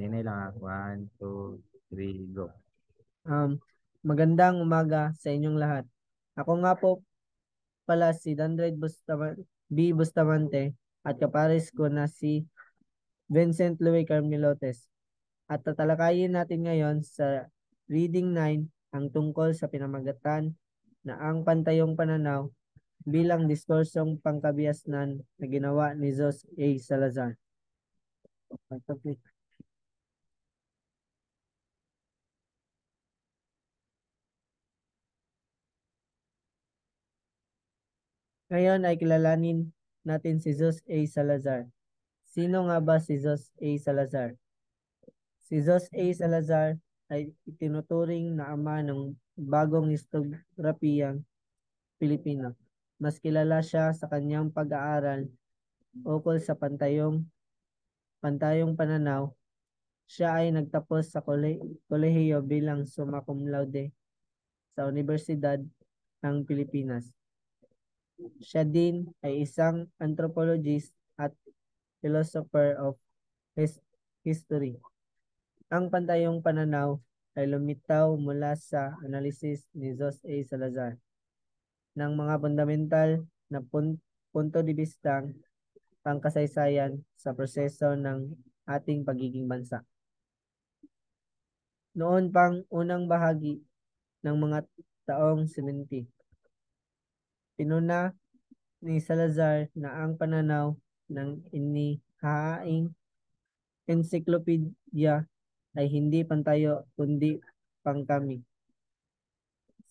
Hinay lang ako. 1, 2, 3, go. Magandang umaga sa inyong lahat. Ako nga po pala si Dandred B. Bustamante at kapares ko na si Vincent Louis Carmilotes. At tatalakayin natin ngayon sa Reading 9 ang tungkol sa pinamagatan na ang pantayong pananaw bilang diskursong pangkabiasnan na ginawa ni Jose A. Salazar. Ngayon ay kilalanin natin si Jose A. Salazar. Sino nga ba si Jose A. Salazar? Si Jose A. Salazar ay itinuturing na ama ng bagong historiografiyang Pilipino. Mas kilala siya sa kanyang pag-aaral ukol sa pantayong pananaw. Siya ay nagtapos sa kolehiyo bilang summa cum laude sa Universidad ng Pilipinas. Siya din ay isang anthropologist at philosopher of history. Ang pantayong pananaw ay lumitaw mula sa analisis ni Jose A. Salazar ng mga fundamental na punto de vista pangkasaysayan sa proseso ng ating pagiging bansa. Noon pang unang bahagi ng mga taong 70, pinuna ni Salazar na ang pananaw ng inihahaing encyclopedia ay hindi pantayo kundi pangkami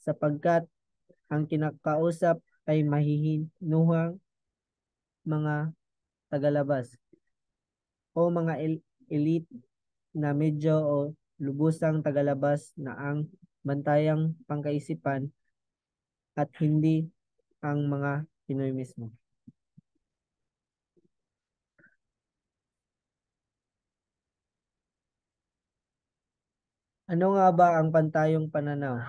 sapagkat ang kinakausap ay mahihinuhang mga tagalabas o mga elite na medyo o lubusang tagalabas na ang bantayang pangkaisipan at hindi ang mga Pinoy mismo. Ano nga ba ang pantayong pananaw?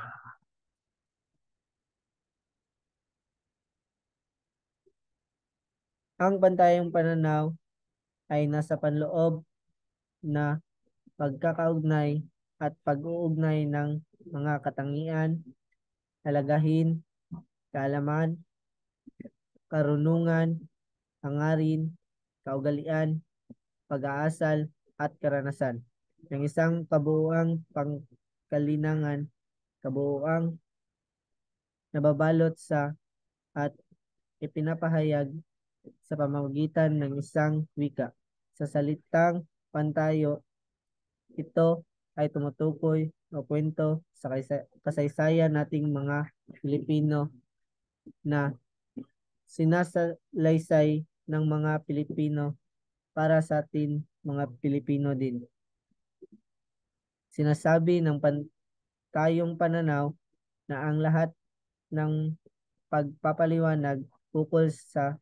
Ang pantayong pananaw ay nasa panloob na pagkakaugnay at pag-uugnay ng mga katangian, halagahin, kaalaman, karunungan, hangarin, kaugalian, pag-aasal, at karanasan ng isang kabuuang pangkalinangan, kabuuang nababalot sa at ipinapahayag sa pamamagitan ng isang wika. Sa salitang pantayo, ito ay tumutukoy o kwento sa kasaysayan nating mga Pilipino na sinasalaysay ng mga Pilipino para sa atin mga Pilipino din. Sinasabi ng pantayong pananaw na ang lahat ng pagpapaliwanag ukol sa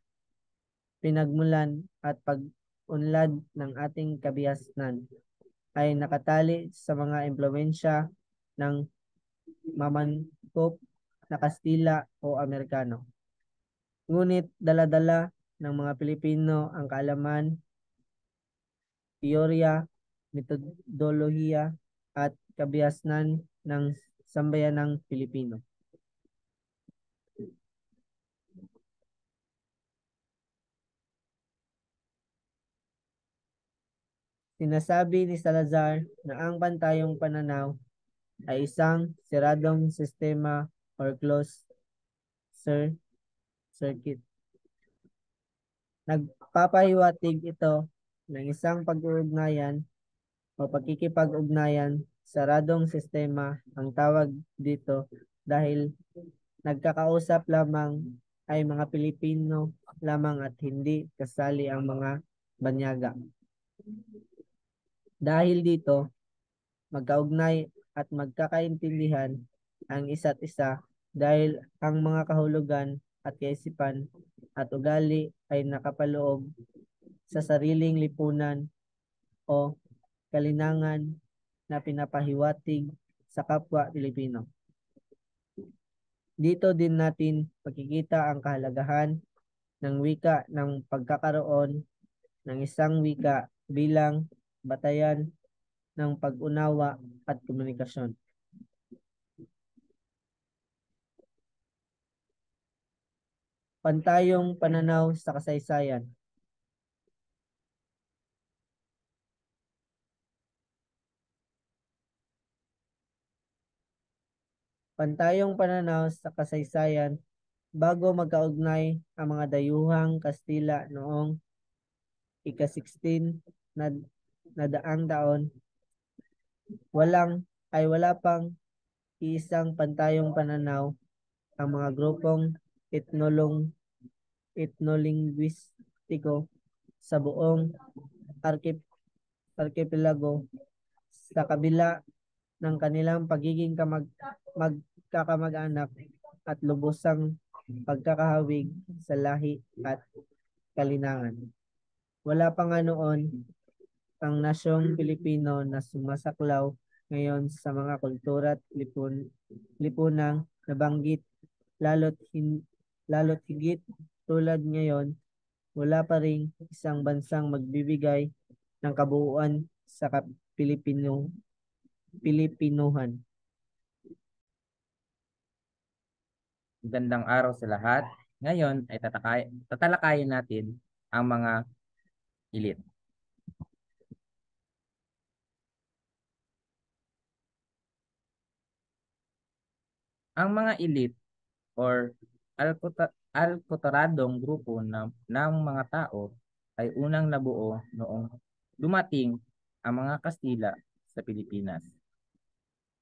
pinagmulan at pag-unlad ng ating kabiasnan ay nakatali sa mga impluwensya ng mamangkop na Kastila o Amerikano. Ngunit dala-dala ng mga Pilipino ang kaalaman, teorya, metodolohiya at kabiasnan ng sambayanang Pilipino. Sinasabi ni Salazar na ang pantayong pananaw ay isang siradong sistema or closed circuit. Nagpapahiwatig ito ng isang pag-uugnayan o pagkikipag-ugnayan saradong sistema ang tawag dito dahil nagkakausap lamang ay mga Pilipino lamang at hindi kasali ang mga banyaga. Dahil dito, magkaugnay at magkakaintindihan ang isa't isa dahil ang mga kahulugan at kaisipan at ugali ay nakapaloob sa sariling lipunan o kalinangan na pinapahiwatig sa kapwa Pilipino. Dito din natin makikita ang kahalagahan ng wika ng pagkakaroon ng isang wika bilang batayan ng pag-unawa at komunikasyon. Pantayong pananaw sa kasaysayan. Pantayong pananaw sa kasaysayan bago magkaugnay ang mga dayuhang Kastila noong ika-16 na, na daang taon, wala pang isang pantayong pananaw ang mga grupong etnolingwistiko sa buong arkipelago sa kabila ng kanilang pagiging magkakamag-anak at lubusang pagkakahawig sa lahi at kalinangan. Wala pa nga noon ang nasyong Pilipino na sumasaklaw ngayon sa mga kultura at lipunang nabanggit, lalo't higit tulad ngayon, wala pa ring isang bansang magbibigay ng kabuuan sa Pilipinuhan. Gandang araw sa lahat. Ngayon ay tatalakayin natin ang mga elite. Ang mga elite or alkotoradong grupo ng mga tao ay unang nabuo noong dumating ang mga Kastila sa Pilipinas.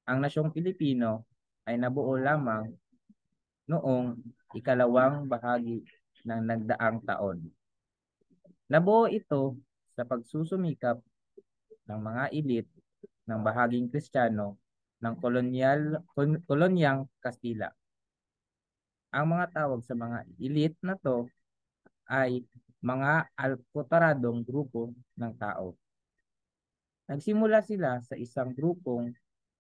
Ang nasyong Pilipino ay nabuo lamang noong ikalawang bahagi ng nagdaang taon. Nabuo ito sa pagsusumikap ng mga elite ng bahaging Kristiyano ng kolonyang Kastila. Ang mga tawag sa mga elite na to ay mga alkotoradong grupo ng tao. Nagsimula sila sa isang grupong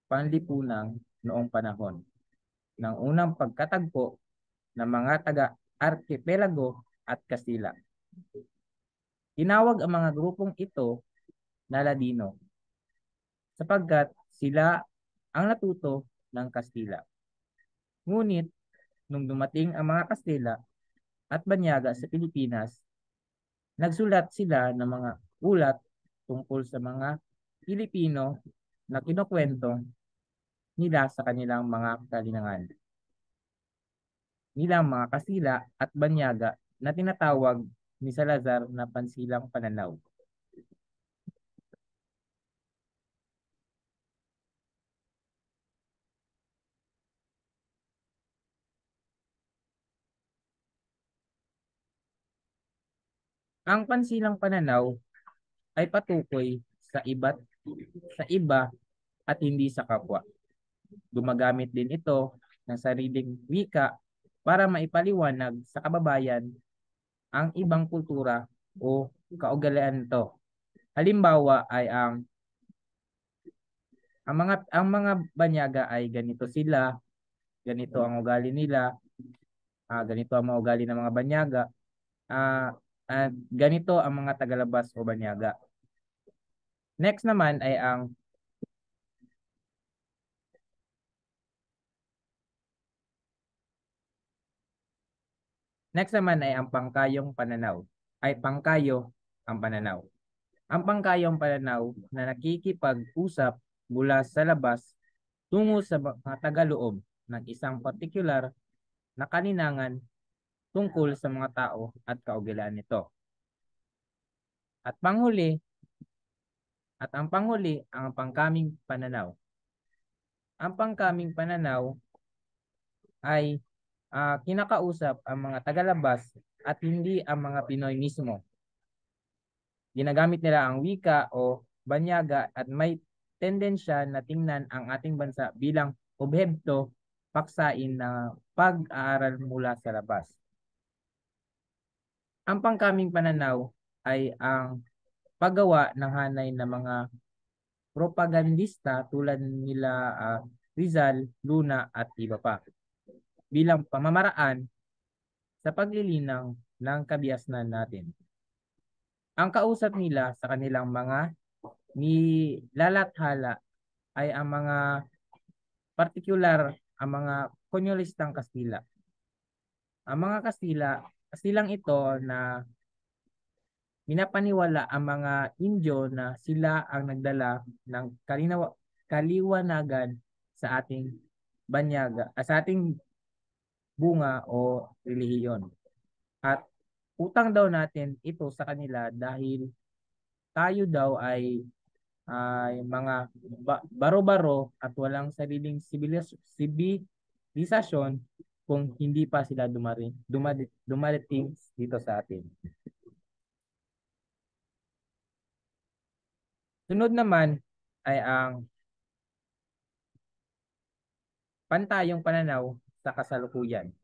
panlipunang noong panahon ng unang pagkatagpo ng mga taga-arkipelago at Kastila. Tinawag ang mga grupong ito na Ladino sapagkat sila ang natuto ng Kastila. Ngunit, nung dumating ang mga Kastila at Banyaga sa Pilipinas, nagsulat sila ng mga ulat tungkol sa mga Pilipino na kinukwento nila sa kanilang mga kalinangan. Nilang mga Kastila at Banyaga na tinatawag ni Salazar na pansilang pananaw. Ang pansilang pananaw ay patukoy sa iba at hindi sa kapwa. Gumagamit din ito ng sariling wika para maipaliwanag sa kababayan ang ibang kultura o kaugalian nito. Halimbawa ay ang mga Banyaga ay ganito sila, ganito ang ugali nila, ganito ang mga ugali ng mga Banyaga, at ganito ang mga tagalabas o Banyaga. Next naman ay ang pangkayong pananaw. Pangkayo ang pananaw. Ang pangkayong pananaw na nakikipag-usap mula sa labas tungo sa mga tagaloob ng isang partikular na kalinangan tungkol sa mga tao at kaugalingan nito. At ang panghuli, ang pangkaming pananaw. Ang pangkaming pananaw ay kinakausap ang mga tagalabas at hindi ang mga Pinoy mismo. Ginagamit nila ang wika o banyaga at may tendensya na tingnan ang ating bansa bilang objekto paksain na pag-aaral mula sa labas. Ang pangkaming pananaw ay ang paggawa ng hanay ng mga propagandista tulad nila Rizal, Luna at iba pa bilang pamamaraan sa paglilinaw ng kabiasnan natin. Ang kausap nila sa kanilang mga nilalathala ay ang mga partikular, ang mga konyolistang Kastila. Ang mga Kastilang ito na minapaniwala ang mga Indio na sila ang nagdala ng kaliwanagan sa ating banyaga, sa ating bunga o relihiyon. At utang daw natin ito sa kanila dahil tayo daw ay mga baro-baro at walang sariling sibilisasyon kung hindi pa sila dumarating dito sa atin. Sunod naman ay ang pantayong pananaw sa kasalukuyan.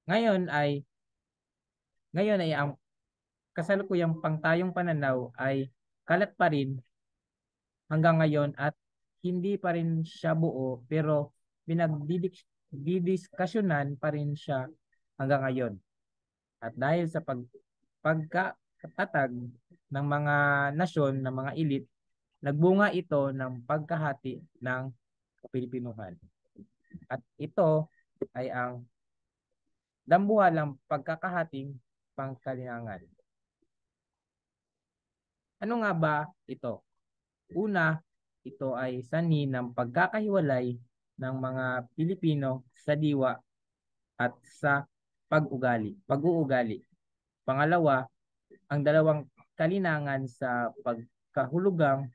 Ngayon ay ang kasalukuyang pantayong pananaw ay kalat pa rin hanggang ngayon at hindi pa rin siya buo pero didiskusyonan pa rin siya hanggang ngayon. At dahil sa pagkatatag ng mga nasyon, ng mga elite, nagbunga ito ng pagkahati ng Pilipinuhan. At ito ay ang dambuhalang pagkakahating pangkalinangan. Ano nga ba ito? Una, ito ay sanhi ng pagkakahiwalay ng mga Pilipino sa diwa at sa pag-uugali. Pangalawa, ang dalawang kalinangan sa pagkahulugang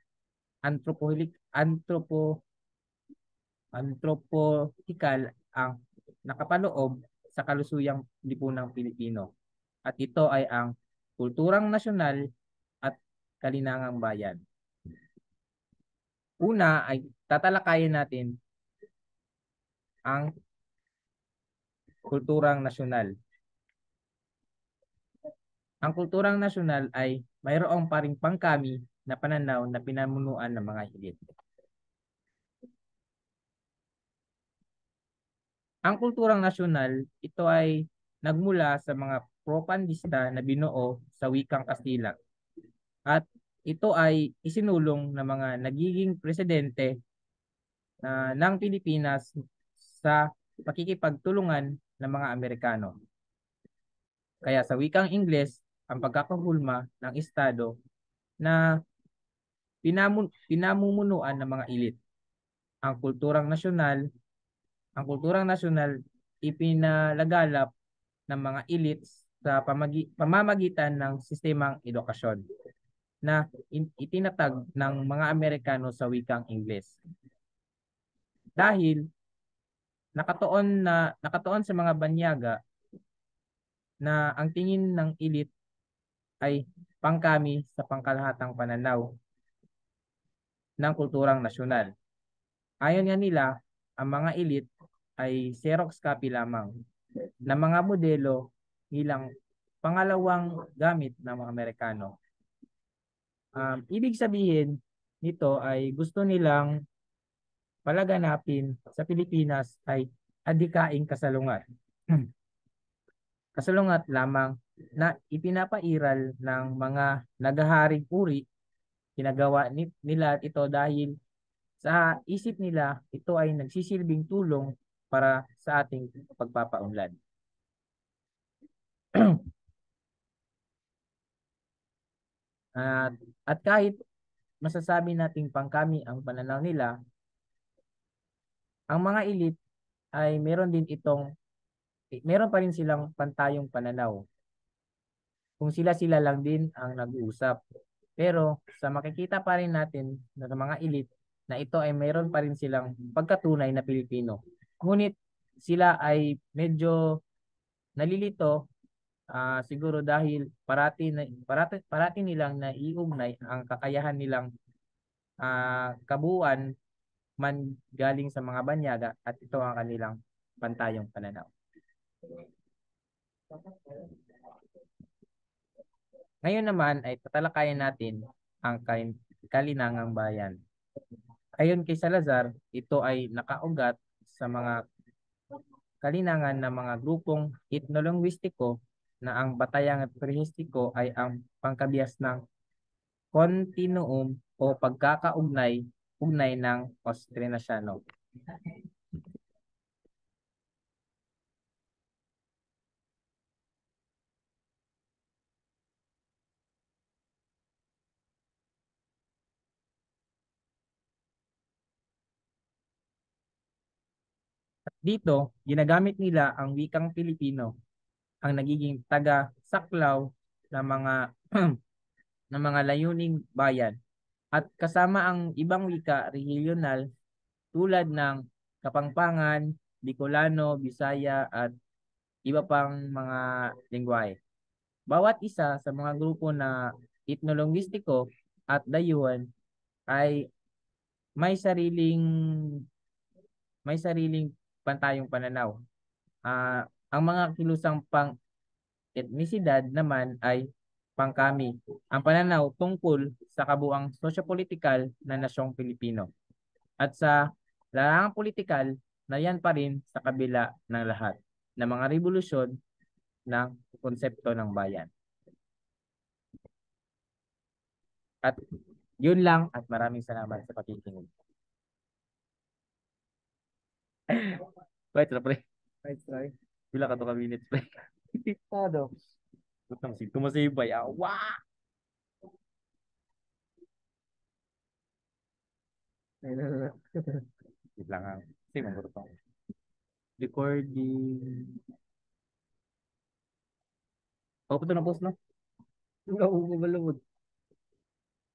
antropohikal ang nakapaloob sa kalusuyang lipunang Pilipino. At ito ay ang kulturang nasyonal at kalinangang bayan. Una ay tatalakayin natin ang kulturang nasyonal. Ang kulturang nasyonal ay mayroong paring pangkami na pananaw na pinamunuan ng mga hilit. Ang kulturang nasyonal, ito ay nagmula sa mga propagandista na binuo sa wikang Kastila. At ito ay isinulong ng mga nagiging presidente ng Pilipinas sa pakikipagtulungan ng mga Amerikano. Kaya sa wikang Ingles, ang pagkakahulma ng Estado na pinamumunuan ng mga elit. Ang kulturang nasyonal ipinalagalap ng mga elites sa pamamagitan ng sistemang edukasyon na itinatag ng mga Amerikano sa wikang Ingles. Dahil nakatuon sa mga banyaga na ang tingin ng elite ay pangkami sa pangkalahatang pananaw ng kulturang nasyonal. Ayon nga nila, ang mga elite ay Xerox copy lamang ng mga modelo bilang pangalawang gamit ng mga Amerikano. Ibig sabihin nito ay gusto nilang palaganapin sa Pilipinas ay adikaing kasalungat. Kasalungat lamang na ipinapairal ng mga nagaharing uri. Ginagawa nila ito dahil sa isip nila ito ay nagsisilbing tulong para sa ating pagpapaunlad. At kahit masasabi nating pangkami ang pananaw nila, ang mga elite ay meron pa rin silang pantayong pananaw. Kung sila lang din ang nag-uusap. Pero sa makikita pa rin natin na mga elite na ito ay meron pa rin silang pagkatunay na Pilipino. Ngunit sila ay medyo nalilito siguro dahil parati nilang naiugnay ang kakayahan nilang kabuuan man galing sa mga banyaga at ito ang kanilang pantayong pananaw. Ngayon naman ay tatalakayin natin ang kalinangang bayan. Ayon kay Salazar, ito ay nakaugat sa mga kalinangan ng mga grupong etnolinguistiko na ang batayang at prehistiko ay ang pangkabias ng continuum o pagkakaugnay ng Austriaciano. At dito, ginagamit nila ang wikang Pilipino, ang nagiging taga-saklaw ng mga ng mga layuning bayan at kasama ang ibang wika regional tulad ng Kapampangan, Bicolano, Bisaya at iba pang mga lengguwahe. Bawat isa sa mga grupo na etnolongistiko at dayuhan ay may sariling may sariling pantayong pananaw. Ang mga kilusang pang-etnisidad naman ay pangkami. Ang pananaw tungkol sa kabuang sosyopolitikal na nasyong Pilipino. At sa larangang politikal na yan pa rin sa kabila ng lahat ng mga revolusyon ng konsepto ng bayan. At yun lang at maraming salamat sa pakikinig. Wait, pre. Right, sorry. Pila ka to ka minutes, pre. Todo. Butang si tumasibay. Wah! Ayun na. Wait lang ang. Kasi mong to. Recording. Oh, puto na post, no? Ang kaubo malumod.